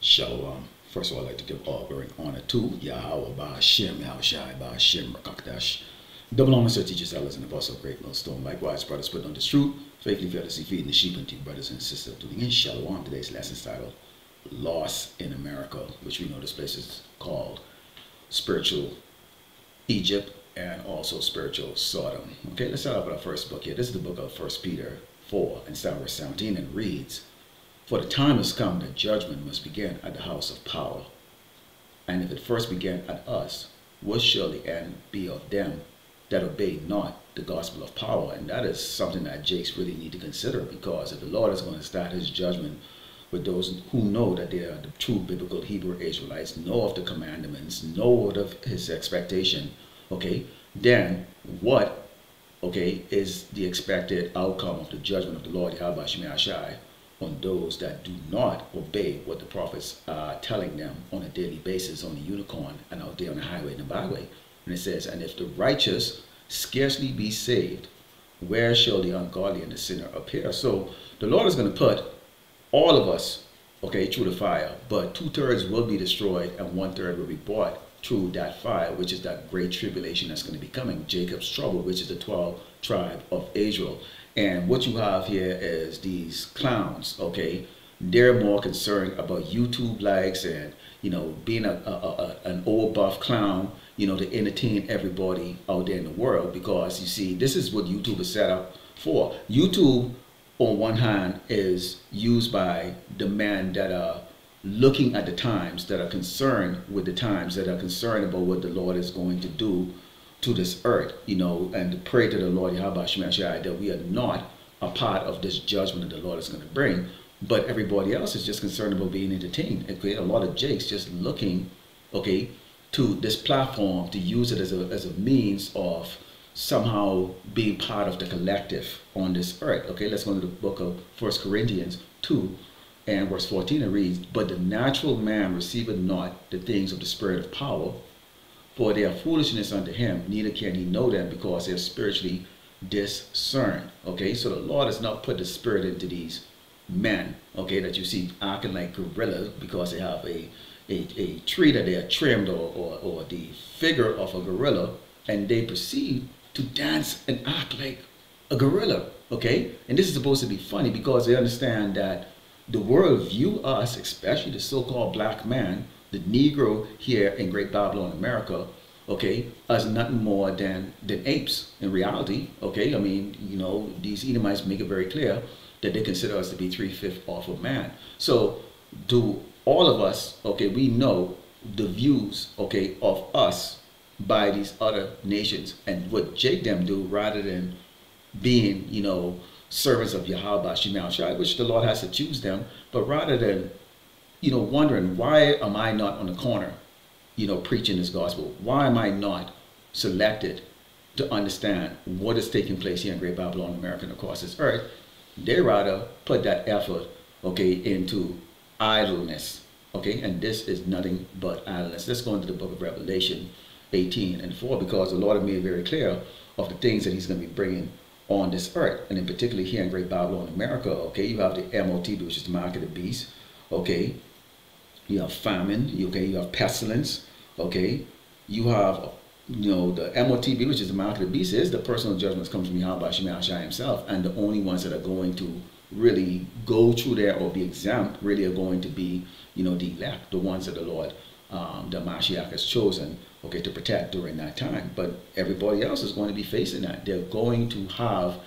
Shalom. First of all, I'd like to give all glory and honor to Yahweh, Ba'ashem, Yahushai, Ba'ashem, Rakakdash. Double honor to teachers, elders, and apostles of Great Millstone. Likewise, brothers, put on this truth, faithfully, fearlessly feeding the sheep unto you, brothers and sisters. Tuning in, Shalom. Today's lesson is titled Lost in America, which we know this place is called Spiritual Egypt and also Spiritual Sodom. Okay, let's start off with our first book here. This is the book of 1 Peter 4 and start verse 17, and reads, "For the time has come that judgment must begin at the house of power. And if it first began at us, what shall the end be of them that obey not the gospel of power?" And that is something that Jakes really need to consider, because if the Lord is going to start his judgment with those who know that they are the true biblical Hebrew Israelites, know of the commandments, know of his expectation, okay, then what, okay, is the expected outcome of the judgment of the Lord Yahweh Shemai Shai on those that do not obey what the prophets are telling them on a daily basis on the unicorn and out there on the highway and the byway. And it says, "And if the righteous scarcely be saved, where shall the ungodly and the sinner appear?" So the Lord is going to put all of us, okay, through the fire, but 2/3 will be destroyed and 1/3 will be brought through that fire, which is that great tribulation that's going to be coming, Jacob's trouble, which is the 12 tribe of Israel. And what you have here is these clowns, okay? They're more concerned about YouTube likes and, you know, being an old buff clown, you know, to entertain everybody out there in the world. Because you see, this is what YouTube is set up for. YouTube, on one hand, is used by the men that are looking at the times, that are concerned with the times, that are concerned about what the Lord is going to do to this earth, you know, and to pray to the Lord Yahweh Shemai Shai that we are not a part of this judgment that the Lord is going to bring. But everybody else is just concerned about being entertained. And create a lot of jakes just looking, okay, to this platform to use it as a means of somehow being part of the collective on this earth. Okay, let's go to the book of 1 Corinthians 2 and verse 14. It reads, "But the natural man receiveth not the things of the Spirit of power, for they are foolishness unto him, neither can he know them, because they are spiritually discerned." Okay, so the Lord has not put the Spirit into these men, okay, that you see acting like gorillas because they have a tree that they are trimmed, or the figure of a gorilla, and they proceed to dance and act like a gorilla, okay? And this is supposed to be funny because they understand that the world view us, especially the so-called black man, the Negro here in Great Babylon, America, okay, as nothing more than apes in reality, okay? I mean, you know, these Edomites make it very clear that they consider us to be 3/5 of a man. So do all of us, okay, we know the views, okay, of us by these other nations, and what Jake them do, rather than being, you know, servants of Yahweh Shemai Shai, which the Lord has to choose them, but rather than, you know, wondering, why am I not on the corner, you know, preaching this gospel? Why am I not selected to understand what is taking place here in Great Babylon, America, and across this earth? They rather put that effort, okay, into idleness, okay? And this is nothing but idleness. Let's go into the book of Revelation 18 and 4, because the Lord has made it very clear of the things that he's going to be bringing on this earth, and in particular here in Great Babylon, America, okay? You have the MOTB, which is the mark of the beast, okay? You have famine, okay? You have pestilence, okay? You have, you know, the MOTB, which is the mark of the beast, is the personal judgments coming from Yahweh Shemai Shai himself, and the only ones that are going to really go through there or be exempt really are going to be, you know, the elect, the ones that the Lord, the Mashiach has chosen, okay, to protect during that time. But everybody else is going to be facing that. They're going to have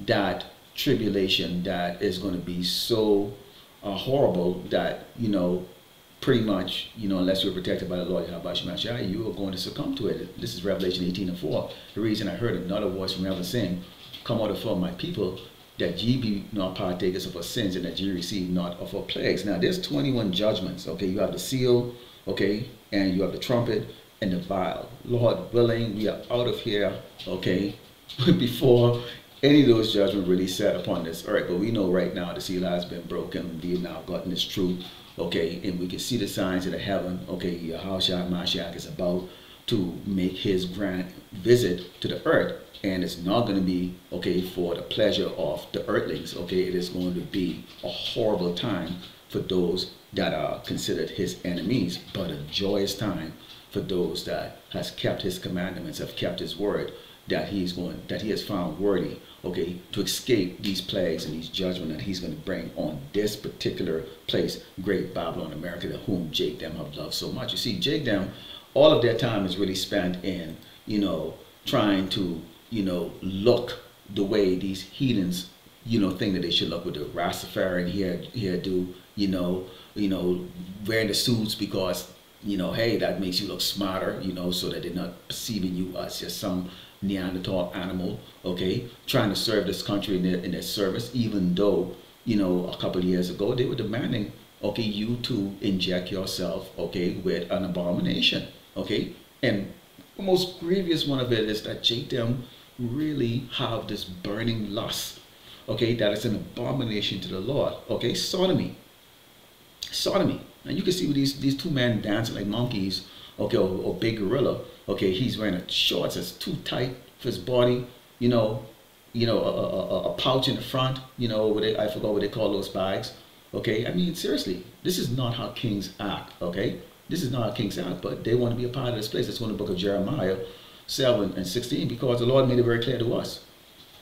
that tribulation that is going to be so horrible that, you know, pretty much, you know, unless you're protected by the Lord Yahweh Shemai Shai, you are going to succumb to it. This is Revelation 18 and 4. The reason I heard another voice from heaven saying, "Come out of my people, that ye be not partakers of our sins, and that ye receive not of our plagues." Now, there's 21 judgments, okay? You have the seal, okay, and you have the trumpet and the vial. Lord willing, we are out of here, okay, before any of those judgments really set upon this earth. But we know right now the seal has been broken. We have now gotten this truth, okay, and we can see the signs of the heaven, okay? Yahushua Mashiach is about to make his grand visit to the earth, and it's not going to be, okay, for the pleasure of the earthlings, okay? It is going to be a horrible time for those that are considered his enemies, but a joyous time for those that has kept his commandments, have kept his word, that he has found worthy, okay, to escape these plagues and these judgment that he's going to bring on this particular place, Great Babylon, America, that whom Jake them have loved so much. You see, Jake them, all of their time is really spent in, trying to, look the way these heathens, think that they should look with the Rastafarian hairdo, wearing the suits because, hey, that makes you look smarter, so that they're not perceiving you as just some Neanderthal animal, okay, trying to serve this country in their service, even though, a couple of years ago they were demanding, okay, you to inject yourself, okay, with an abomination, okay, and the most grievous one of it is that JTM really have this burning lust, okay, that is an abomination to the Lord, okay, sodomy, and you can see with these two men dancing like monkeys, okay, or big gorilla, okay, he's wearing a shorts that's too tight for his body, a pouch in the front, I forgot what they call those bags, okay, I mean, seriously, this is not how kings act, okay, this is not how kings act, but they want to be a part of this place. That's going to the book of Jeremiah 7:16, because the Lord made it very clear to us.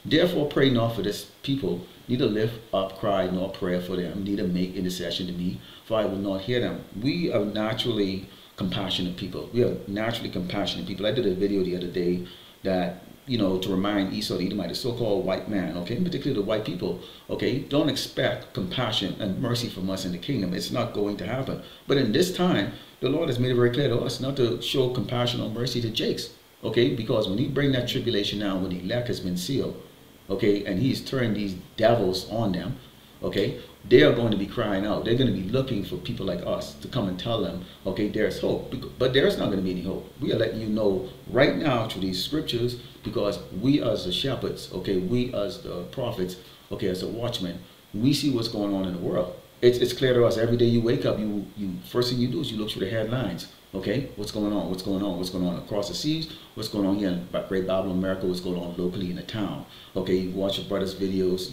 Therefore pray not for this people, neither lift up cry nor prayer for them, neither make intercession to me, for I will not hear them. We are naturally compassionate people. We are naturally compassionate people. I did a video the other day that, to remind Esau the Edomite, the so-called white man, okay, in particular the white people, okay, don't expect compassion and mercy from us in the kingdom. It's not going to happen. But in this time, the Lord has made it very clear to us not to show compassion or mercy to Jakes, okay, because when he bring that tribulation down, when the elect has been sealed, okay, and he's turned these devils on them, okay, they are going to be crying out. They're going to be looking for people like us to come and tell them, okay, there's hope. But there's not going to be any hope. We are letting you know right now through these scriptures, because we as the shepherds, okay, we as the prophets, okay, as the watchmen, we see what's going on in the world. It's clear to us. Every day you wake up, you first thing you do is you look through the headlines. Okay, what's going on? What's going on? What's going on across the seas? What's going on here in Great Babylon, America? What's going on locally in the town? Okay, you watch your brother's videos,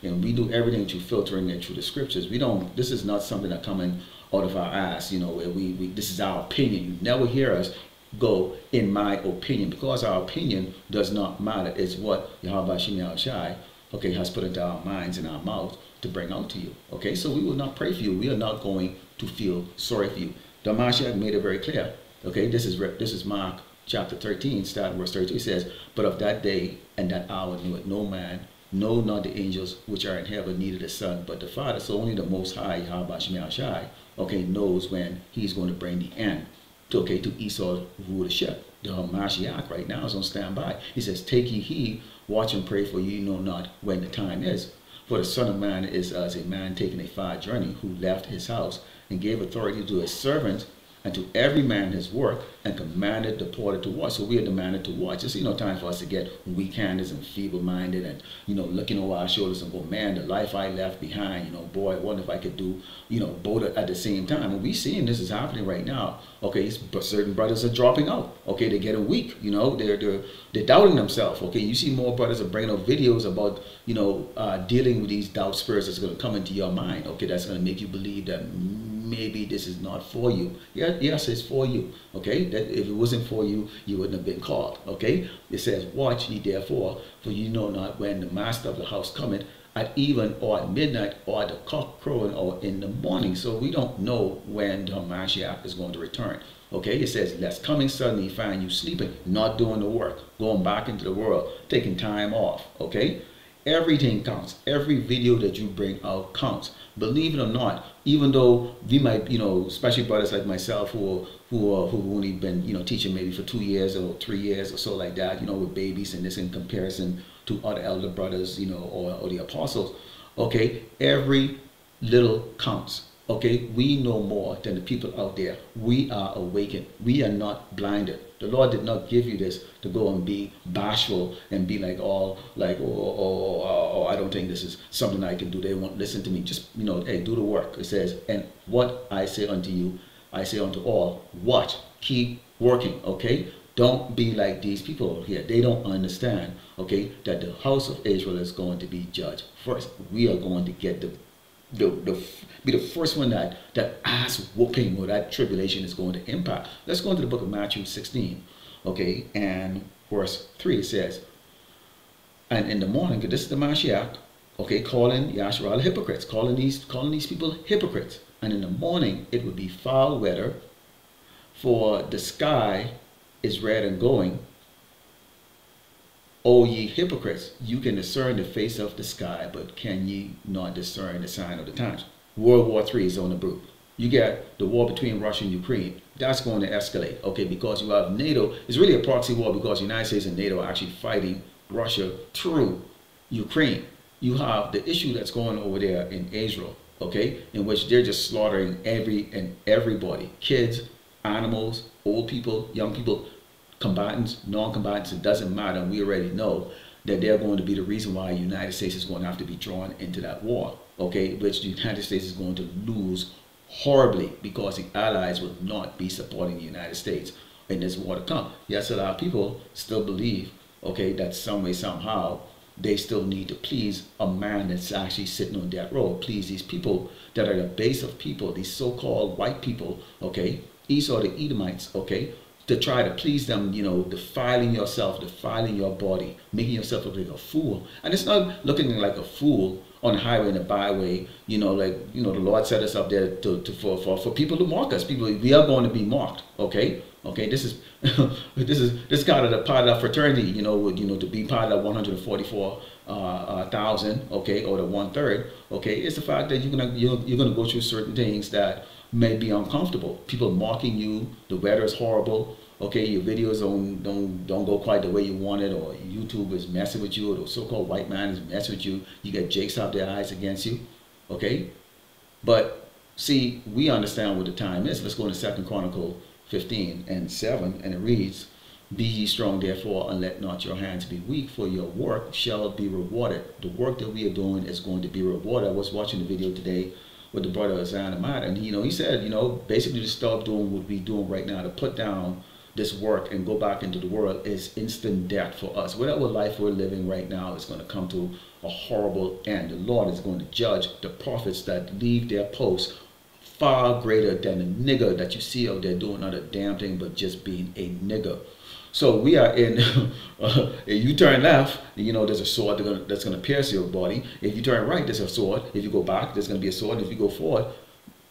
and we do everything through filtering it through the scriptures. We don't. This is not something that coming out of our ass, where we this is our opinion. You never hear us go in my opinion, because our opinion does not matter. It's what Yahweh Shem Yahushai, okay, has put into our minds and our mouths to bring out to you. Okay, so we will not pray for you. We are not going to feel sorry for you. The Mashiach made it very clear. Okay, this is Mark chapter 13, starting verse 32. It says, but of that day and that hour knew it no man, no, not the angels which are in heaven, neither the Son, but the Father. So only the Most High, Yahweh Shem Yahushai, okay, knows when he's going to bring the end to Esau's rulership. The Mashiach right now is on standby. He says, take ye heed, watch and pray, for ye know not when the time is. For the Son of Man is as a man taking a far journey, who left his house and gave authority to his servants and to every man his work, and commanded the porter to watch. So we are demanded to watch. It's no time for us to get weak-handed and feeble-minded and, looking over our shoulders and go, man, the life I left behind, boy, I wonder if I could do, both at the same time. And we seeing this is happening right now. Okay, certain brothers are dropping out. Okay, they're getting weak. They're doubting themselves. Okay, you see more brothers are bringing out videos about, dealing with these doubt spirits that's going to come into your mind. Okay, that's going to make you believe that maybe this is not for you. Yeah, yes, it's for you. Okay, that if it wasn't for you, you wouldn't have been called. Okay, it says, watch ye therefore, for you know not when the master of the house cometh, at even or at midnight, or at the cock crowing, or in the morning. So we don't know when the Mashiach is going to return. Okay, it says, lest coming suddenly find you sleeping, not doing the work, going back into the world, taking time off. Okay, everything counts. Every video that you bring out counts. Believe it or not, even though we might, especially brothers like myself who only been, teaching maybe for 2 years or 3 years or so like that, with babies and this in comparison to other elder brothers, or the apostles. Okay, every little counts. Okay, we know more than the people out there. We are awakened. We are not blinded. The Lord did not give you this to go and be bashful and be like, oh, I don't think this is something I can do. They won't listen to me. Just, hey, do the work. It says, and what I say unto you, I say unto all, watch, keep working, okay? Don't be like these people here. They don't understand, okay, that the house of Israel is going to be judged. First, we are going to get the be the first one that ass whooping or that tribulation is going to impact. Let's go into the book of Matthew 16, okay, and verse 3 it says, and in the morning, this is the Mashiach, okay, calling Yahshua hypocrites, calling these people hypocrites. And in the morning it would be foul weather, for the sky is red and going. O ye hypocrites, you can discern the face of the sky, but can ye not discern the sign of the times? World War III is on the brink. You get the war between Russia and Ukraine. That's going to escalate, okay, because you have NATO. It's really a proxy war because the United States and NATO are actually fighting Russia through Ukraine. You have the issue that's going over there in Israel, okay, in which they're just slaughtering everybody, kids, animals, old people, young people, combatants, non-combatants, it doesn't matter. And we already know that they're going to be the reason why the United States is going to have to be drawn into that war, okay, which the United States is going to lose horribly because the allies will not be supporting the United States in this war to come. Yes, a lot of people still believe, okay, that some way, somehow, they still need to please a man that's actually sitting on that road, please these people that are the base of people, these so-called white people, okay, Esau the Edomites, okay, to try to please them, you know, defiling yourself, defiling your body, making yourself look like a fool. And it's not looking like a fool on the highway and the byway, you know, like, you know, the Lord set us up there for people to mark us. People, we are going to be marked, okay? Okay, this is this kind of the part of the fraternity, you know, to be part of 144,000, okay, or the 1/3, okay. It's the fact that you're gonna go through certain things that may be uncomfortable. People mocking you, the weather is horrible, okay, your videos don't go quite the way you want it, or YouTube is messing with you, or the so-called white man is messing with you. You get jakes out their eyes against you, okay. But see, we understand what the time is. Let's go into 2 Chronicles 15:7, and it reads, be ye strong therefore, and let not your hands be weak, for your work shall be rewarded. The work that we are doing is going to be rewarded. I was watching the video today with the brother Azan Ahmad, and he said, basically to start doing what we're doing right now, to put down this work and go back into the world, is instant death for us. Whatever life we're living right now is going to come to a horrible end. The Lord is going to judge the prophets that leave their posts far greater than a nigger that you see out there doing not a damn thing but just being a nigger. So we are in, if you turn left, there's a sword that's going to pierce your body. If you turn right, there's a sword. If you go back, there's going to be a sword. If you go forward,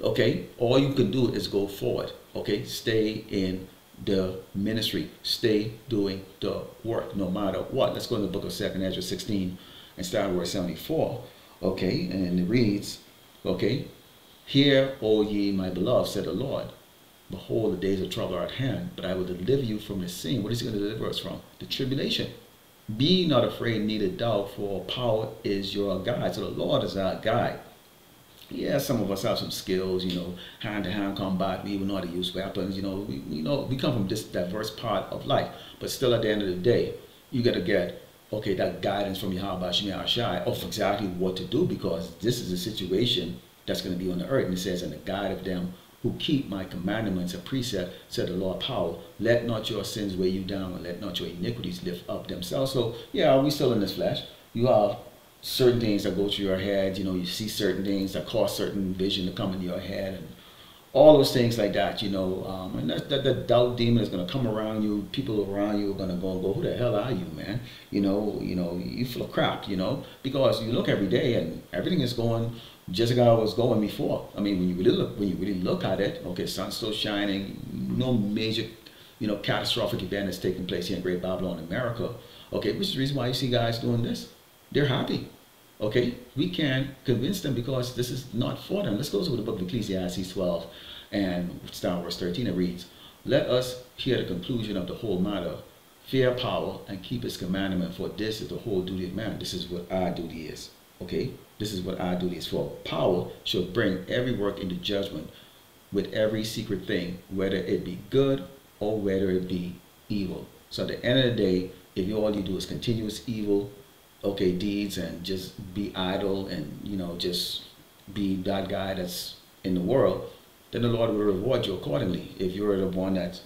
okay, all you can do is go forward, okay? Stay in the ministry. Stay doing the work no matter what. Let's go to the book of 2 Ezra 16 and start with verse 74, okay? And it reads, okay, hear, O ye my beloved, said the Lord. Behold, the days of trouble are at hand, but I will deliver you from the same. What is he going to deliver us from? The tribulation. Be not afraid, neither doubt, for power is your guide. So the Lord is our guide. Yeah, some of us have some skills, hand-to-hand combat. We even know how to use weapons. We come from this diverse part of life. But still, at the end of the day, you got to get, okay, that guidance from Yahweh Shemi Ashai of exactly what to do, because this is a situation that's going to be on the earth. And it says, and the guide of them who keep my commandments and precept, said the Lord power. Let not your sins weigh you down, and let not your iniquities lift up themselves. So yeah, we still in this flesh. You have certain things that go through your head. You see certain things that cause certain vision to come into your head, and all those things like that. And that doubt demon is going to come around you. People around you are going to go, who the hell are you, man? You full of crap. Because you look every day and everything is going just like I was going before. I mean, when you really look at it, okay, sun's still shining, no major, catastrophic event is taking place here in Great Babylon, America. Okay, which is the reason why you see guys doing this. They're happy. Okay, we can't convince them because this is not for them. Let's go to the book of Ecclesiastes 12 and start verse 13. It reads, let us hear the conclusion of the whole matter. Fear power and keep his commandment, for this is the whole duty of man. This is what our duty is. Okay, this is what our duty is for. Power shall bring every work into judgment with every secret thing, whether it be good or whether it be evil. So at the end of the day, if all you do is continuous evil, okay, deeds, and just be idle and just be that guy that's in the world, then the Lord will reward you accordingly. If you're the one that's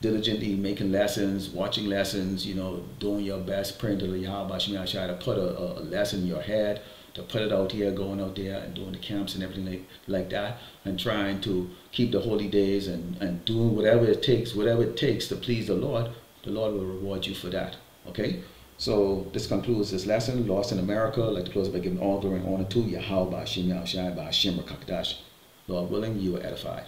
diligently making lessons, watching lessons, doing your best, praying to the Yahweh Shemi Ashai to put a lesson in your head, to put it out here, going out there and doing the camps and everything like that, and trying to keep the holy days and doing whatever it takes to please the Lord will reward you for that. Okay? So this concludes this lesson, Lost in America. I'd like to close by giving all glory and honor to Yahweh, Ba'ashem Yahushai, Ba'ashem Rakakdash. Lord willing, you are edified.